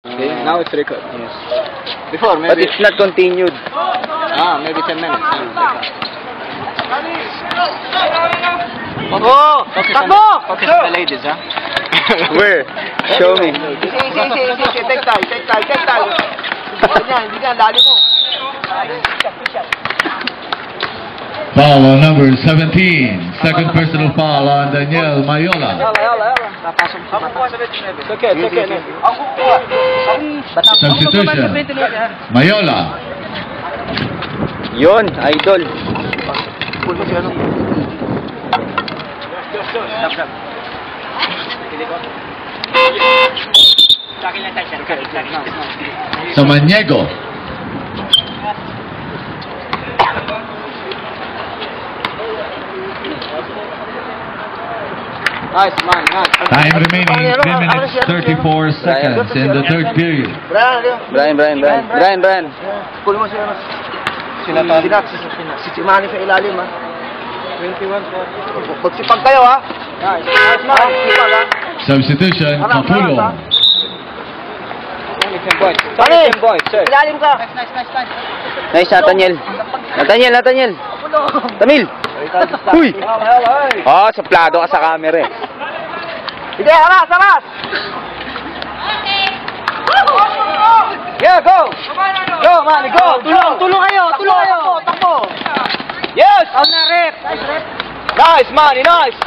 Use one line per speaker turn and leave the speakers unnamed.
Okay, now it's record.
Yes.
Before,
But
maybe...
it's not continued.
maybe 10 minutes.
Oh!
Focus on the ladies, huh?
Where? Show me.
Easy. Take time. Hindi ka, dali mo.
Foul on number 17. Second personal foul on Daniel Mayola.
It's okay.
Substitution. Mayola.
Yun, idol.
Samaniego.
Nice, man, nice.
Time remaining 10 minutes 34 seconds in the third period.
Brian.
Pull mo siya. Si Manny sa ilalim, ha? 21. Magsipag kayo, ha? Nice, man.
Substitution, Capulo.
Ilalim ka.
Nice, Nathaniel. Tamil. Uy! Oh, suplado ka sa camera eh.
Sige, aras!
Yeah, go! Go, man, go!
Tulong kayo! Takbo!
Yes!
Out na, rep!
Nice, man, nice!